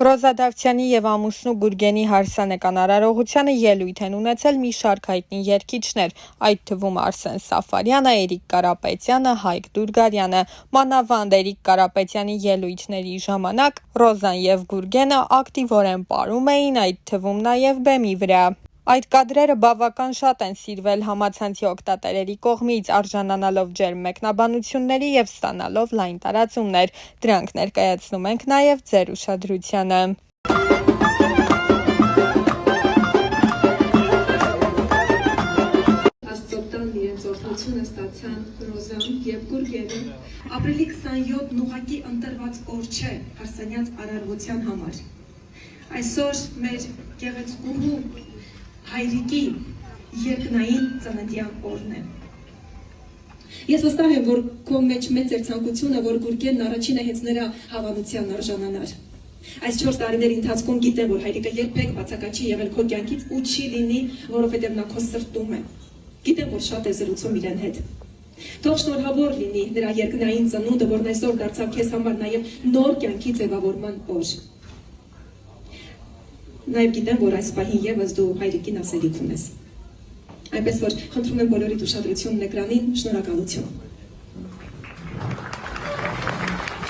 Ռոզա Դավթյանի եւ ամուսնու Գուրգենի հարսանեկան արարողությանը ելույթ են ունեցել մի շարք հայտնի երգիչներ, այդ թվում Արսեն Սաֆարյանը, Էրիկ Կարապետյանը, Հայկ Դուրգարյանը։ Մանավանդ Էրիկ Կարապետյանի ելույթների ժամանակ Ռոզան եւ Գուրգենը ակտիվորեն պարում էին, այդ թվում նաեւ բեմի վրա։ Այդ կադրերը բավական շատ են սիրվել համացանցի օգտատերերի կողմից, արժանանալով ջերմ մեկնաբանությունների եւ ստանալով լայն տարածումներ։ Դրանք ներկայացնում ենք նաեւ ձեր ուշադրությանը։ Աստծոտան իրենց օրհնությունը ստացան Ռոզան եւ Գուրգենը։ Ապրիլի 27-ն ուղղակի ընտրված օր չէ հարսանյաց արարողության համար։ Այսօր մեր գեղեցկուհու հայրիկի երկնային ծննդյան օրն է։ Ես վստահ եմ, որ քո մեջ մեծ էր ցանկությունը, որ Գուրգենն առաջինը հենց նրա հավանության արժանանար։ Այս 4 տարիների ընթացքում գիտեմ, որ հայրիկը երբեք բացակայ չի եղել քո կյանքից ու չի լինի, որովհետև նա քո սրտում է։ Գիտեմ, որ շատ է զրուցում իրեն հետ։ Թող շնորհավոր լինի նրա երկնային ծնունդը, որն այսօր դարձավ քեզ համար նաև նոր կյանքի ձևավորման օր։ Նաև գիտեմ, որ այս պահին եւս դու հայրիկին ասելիք ունես։ Այնպես որ խնդրում եմ բոլորիդ ուշադրությունն էկրանին, շնորհակալություն։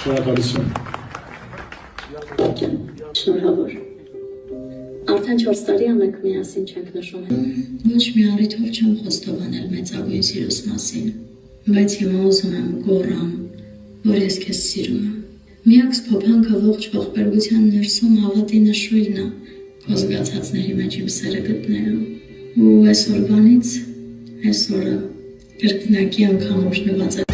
Շնորհակալություն։ Շնորհավոր։ Արդեն 4 տարի ամենք միասին չենք նշում։ Ոչ մի առիթով չեմ խոստովանել մեծագույն սիրուս մասին, բայց հիմա ուզում եմ գոռամ, որ ես քեզ սիրում եմ։ Միակ սփոփանքը ողջ ողբերգության ներսում հավատի նշույլն է, քո զգացածների մեջ իմ սերը գտնելու։ Ու այսօրվանից այսօրը կրկնակի անգամ օրհնված է։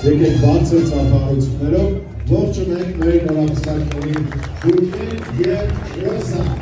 Եկեք բարձր ծափահարություններով ողջունենք մեր նորապսակներին Գուրգեն և Ռոզան։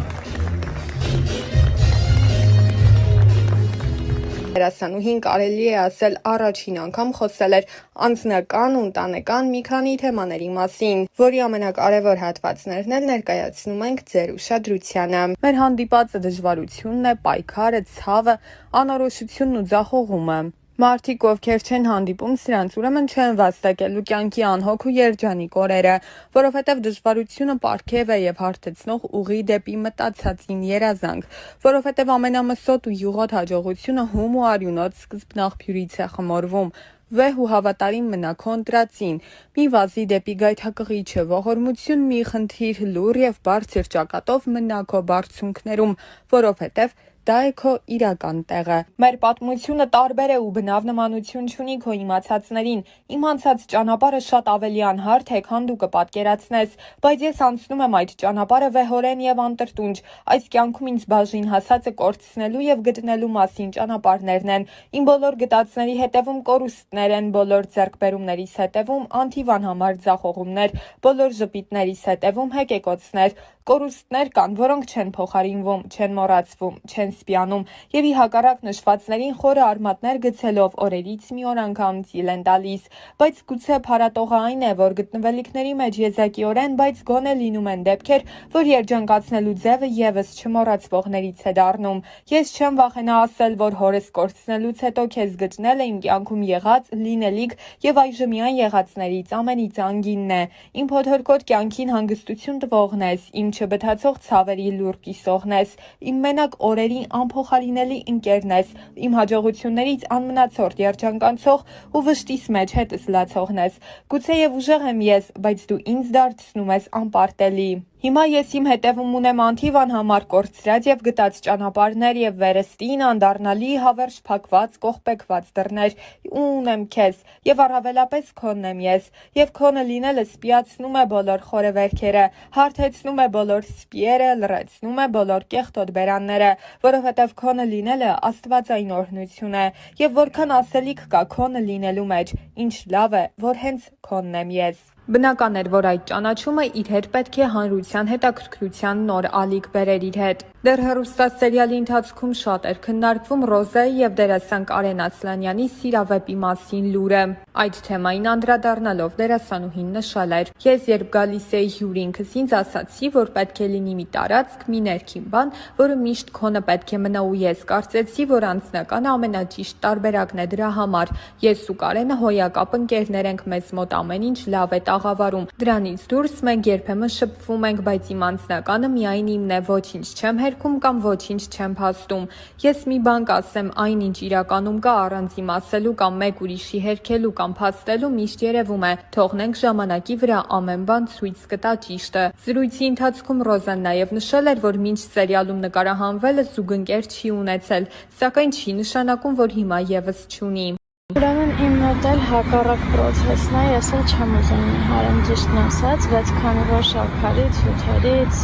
Դերասանուհին կարելի է ասել առաջին անգամ խոսել էր անձնական ու ընտանեկան մի քանի թեմաների մասին, որի ամենակարևոր հատվածներն էլ ներկայացնում ենք ձեր ուշադրությանը։ Մեր հանդիպածը դժվարությունն է, պայքարը, ցավը, անորոշությունն ու ձախողումը։ Մարդիկ, ովքեր չեն հանդիպում սրանց, ուրեմն չեն վաստակելու կյանքի անհոգ ու երջանիկ օրերը, որովհետև դժվարությունը պարգև է եւ հարթեցնող ուղի դեպի մտածածին երազանք, որովհետև ամենամսոտ ու յուղոտ հաջողությունը հում ու արյունոտ սկզբնաղբյուրից է խմորվում։ Վեհ ու հավատարիմ մնա քո ընտրածին, մի վազի դեպի գայթակղիչը, ողորմություն մի խնդիր լուր եւ բարձր ճակատով մնա քո բարձունքներում, որովհետև դա է քո իրական տեղը։ Մեր պատմությունը տարբեր է ու բնավ նմանություն չունի քո իմացածներին։ Իմ անցած ճանապարհը շատ ավելի անհարթ է, քան դու կպատկերացնես, բայց ես անցնում եմ այդ ճանապարհը վեհորեն եւ անտրտունջ։ Այս կյանքում ինձ բաժին հասածը կորցնելու եւ գտնելու մասին ճանապարհներն են։ Իմ բոլոր գտածների հետևում կորուստներ են, բոլոր ձեռքբերումներիս հետևում անթիվան համար ձախողումներ, բոլոր ժպիտներիս հետևում հեկեկոցներ։ Կորուստներ կան, որոնք չեն փոխարինվում, չեն մոռացվում, չեն սպիանում եւ ի հակառակ նշվածներին խորը արմատներ գցելով օրերից մի օր անգամ ծիլ են տալիս, բայց գուցե փառատողը այն է, որ գտնվելիքների մեջ եզակիորեն, բայց գոնե լինում են դեպքեր, որ երջանկացնելու ձևը եւս չմոռացվողներից է դառնում։ Ես չեմ վախենա ասել, որ հորս կորցնելուց հետո քեզ գտնել է իմ կյանքում եղած, լինելիք եւ այժմյան եղածներից ամենից անգինն է։ Իմ փոթորկոտ կյանքին հանգստություն տվողն ես, իմ չբթացող ցավերի լուր կիսողն ես, իմ մենակ օրերի անփոխարինելի ընկերն ես, իմ հաջողություններից անմնացորդ երջանկանցող ու վշտիս մեջ հետս լացողն ես։ Գուցեև ուժեղ եմ ես, բայց դու ինձ դարձնում ես անպարտելի։ Հիմա ես իմ հետևում ունեմ անթիվ անհամար կորցրած եւ գտած ճանապարհներ եւ վերստին անդառնալի հավերժ փակված կողպեկված դռներ ու ունեմ քեզ եւ առավելապես քոնն եմ ես եւ քոնը լինելը սպիացնում է բոլոր խորը վերքերը, հարթեցնում է բոլոր սպիերը, լրացնում է բոլոր կեղտոտ բերանները, որովհետեւ քոնը լինելը աստվածային օրհնություն է եւ որքան ասելիք կա քոնը լինելու մեջ, ինչ լավ է, որ հենց քոնն եմ ես։ Բնական էր, որ այդ ճանաչումը իր հետ պետք է հանրության հետաքրքրության նոր ալիք բերեր իր հետ։ Դեռ հեռուստասերիալի ընթացքում շատ էր քննարկվում Ռոզայի եւ դերասան Կարեն Ասլանյանի սիրավեպի մասին լուրը։ Այդ թեմային անդրադառնալով դերասանուհին նշել էր. «Ես երբ գալիս էի հյուր ինքս ինձ ասացի, որ պետք է լինի մի տարածք, մի ներքին բան, որը միշտ քոնը պետք է մնա ու ես կարծեցի, որ անձնականը ամենաճիշտ տարբերակն է դրա համար։ Ես ու Կարենը հոյակապ ընկերներ ենք, մեզ մոտ ամեն ինչ լավ է տաղավարում։ Դրանից դուրս մենք երբեմն շփվում ենք, բայց իմ անձնականը միայն իմն է, ոչինչ չեմ հերքում կամ ոչինչ չեմ փաստում։ Ես մի բան կասեմ, այնինչ իրականում կա առանց իմ ասելու կամ մեկ ուրիշի հերքելու կամ փաստելու միշտ երևում է։ Թողնենք ժամանակի վրա ամեն բան ցույց կտա ճիշտը»։ Զրույցի ընթացքում Ռոզան նաև նշել էր, որ մինչ սերիալում նկարահանվելը զուգընկեր չի ունեցել, սակայն չի նշանակում, որ հիմա եւս չունի։ Ուրեմն իմ մոտ էլ հակառակ process-ն է, ես էլ չեմ ուզում հարամ ճիշտն ասած, բայց քանի որ շաքարից, հյութերից,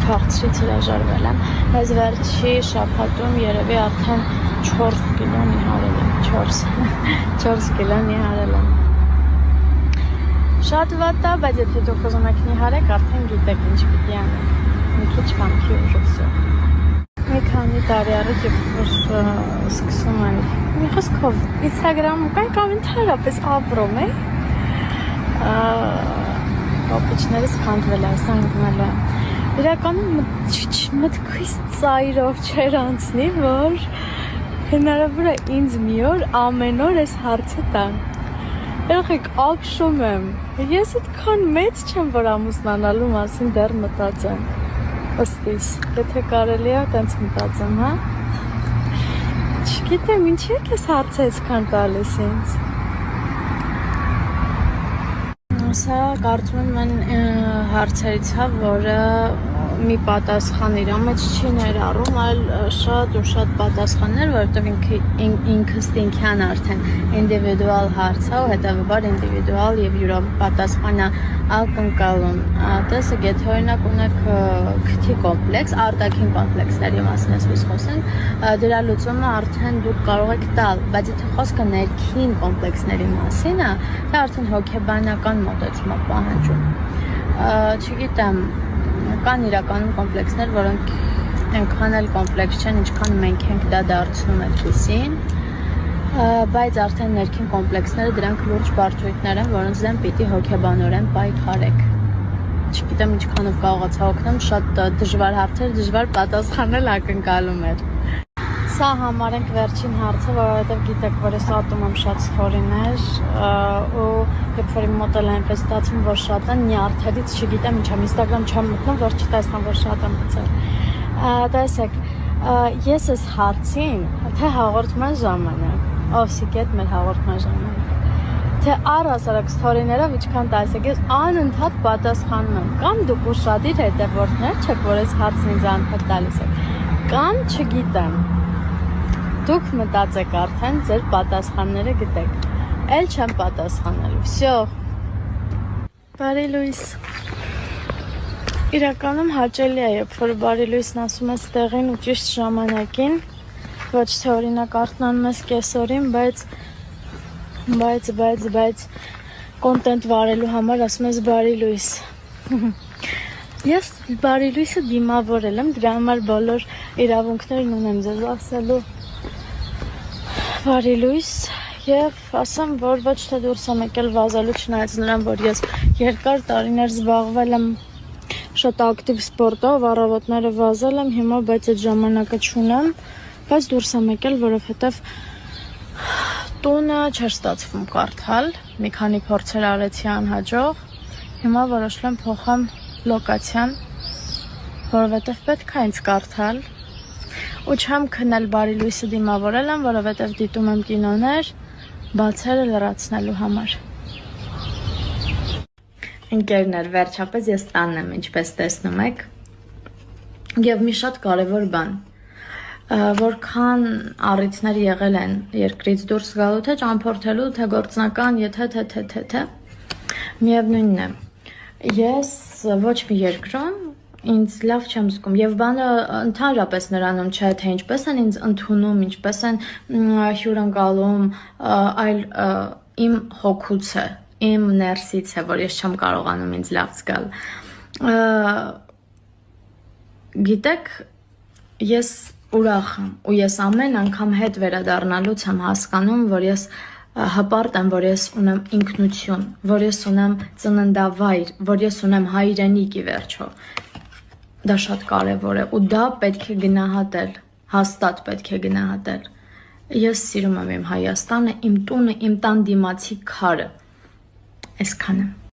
քաղցրից հրաժարվել եմ, բայց վերջի շաբաթում երևի արդեն 4 կիլո նիհարել եմ, 4 կիլո նիհարել եմ։ Շատ վատ է, բայց եթե դուք ուզում եք նիհարեք, արդեն գիտեք ինչ պիտի անեք, մի քիչ վամքի ուժով։ Մի քանի տարի առաջ սկսում եմ մի խոսքով Instagram-ում կամ ընդհանրապես ապրում էի, կապիչներս քանդվել է, սանգնել է։ Իրականում մտքից ծայրով չէր անցնի, որ հնարավոր է ինձ մի օր ամեն օր այս հարցը տան։ Երեխեք, ապշում եմ, ես այդքան մեծ չեմ, որ ամուսնանալու մասին դեռ մտածեմ։ Ըստիս, եթե կարելի է, տենց մտածեմ, հա։ Չգիտեմ, ինչի եք ես հարցը այսքան տալիս ինձ։ Սա կարծում եմ հարցերից է, որը մի պատասխան իր մեջ չի ներառում, այլ շատ ու շատ պատասխաններ, որովհետև ինքնստինքյան արդեն ինդիվիդուալ հարց է ու հետևաբար ինդիվիդուալ եւ յուրով պատասխանա ակնկալում։ Տեսեք, եթե օրինակ ունեք քթի կոմպլեքս, արտաքին կոմպլեքսների մասին ես խոսենք, դրա լուծումը արդեն դուք կարող եք տալ, բայց եթե խոսքը ներքին կոմպլեքսների մասին է, դա արդեն հոգեբանական մոտեցում է պահանջում։ Չգիտեմ, կան իրականում կոմպլեքսներ, որոնք այնքան էլ կոմպլեքս չեն, ինչքան մենք ենք դա դարձնում այդպիսին, բայց արդեն ներքին կոմպլեքսները դրանք լուրջ բարդություններ են, որոնց դեմ պիտի հոգեբանորեն պայքարեք։ Չգիտեմ ինչքանով կարողացա օգնեմ, շատ դժվար հարցեր, դժվար պատասխանել ակնկալում էր։ Սա համարենք վերջին հարցը, որովհետև գիտեք, որ ես ատում եմ շատ ստորիներ ու երբ որ իմ մոտ էլ այնպես ստացվում, որ շատ են, նյարդերից չգիտեմ ինչ եմ, Instagram չեմ մտնում, որ չտեսնամ, որ շատ եմ գցել։ Տեսեք, ես այս հարցին, թե հաղորդման ժամանակ, Օվսիկետ մեր հաղորդման ժամանակ, թե առհասարակ ստորիներով ինչքան տալիս եք, ես անընդհատ պատասխանում եմ, կամ դուք ուշադիր հետևորդներ չեք, որ այս հարցն ինձ անընդհատ տալիս եք, կամ չգիտեմ։ Դուք մտածեք արդեն ձեր պատասխանները գտեք։ Էլ չեմ պատասխանելու։ Всё։ Բարի լույս։ Իրականում հաճելի է, երբ որ բարի լույսն ասում ես տեղին ու ճիշտ ժամանակին, ոչ թե օրինակ արթնանում ես կեսօրին, բայց կոնտենտ վարելու համար ասում ես բարի լույս։ Ես բարի լույսը դիմավորել եմ, դրա համար բոլոր իրավունքներն ունեմ ձեզ ասելու բարի լույս եւ ասեմ, որ ոչ թե դուրս եմ եկել վազելու, չնայած նրան, որ ես երկար տարիներ զբաղվել եմ շատ ակտիվ սպորտով, առավոտները վազել եմ, հիմա բայց այդ ժամանակը չունեմ, բայց դուրս եմ եկել, որովհետեւ տունը չէր ստացվում կարդալ, մի քանի փորձեր արեցի անհաջող, հիմա որոշել եմ փոխեմ լոկացիան, որովհետեւ պետք է ինձ կարդալ։ Ու չեմ քնել բարի լույսը դիմավորել եմ, որովհետև դիտում եմ կինոներ, բացերը լրացնելու համար։ Ընկերներ, վերջապես ես տանն եմ, ինչպես տեսնում եք, եւ մի շատ կարևոր բան, որքան առիթներ եղել են երկրից դուրս գալու, թե ճամփորդելու, թե գործնական, եթե միևնույնն է, ես ոչ մի երկրում ինձ լավ չեմ զգում եւ բանը ընդհանրապես նրանում չէ, թե ինչպես են ինձ ընդունում, ինչպես են հյուրընկալում, այլ իմ հոգուց է, իմ ներսից է, որ ես չեմ կարողանում ինձ լավ զգալ։ Գիտեք, ես ուրախ եմ ու ես ամեն անգամ հետ վերադառնալուց եմ հասկանում, որ ես հպարտ եմ, որ ես ունեմ ինքնություն, որ ես ունեմ ծննդավայր, որ ես ունեմ հայրենիք ի վերջո։ Դա շատ կարևոր է ու դա պետք է գնահատել, հաստատ պետք է գնահատել։ Ես սիրում եմ իմ Հայաստանը, իմ տունը, իմ տան դիմացի քարը։ Այսքանը։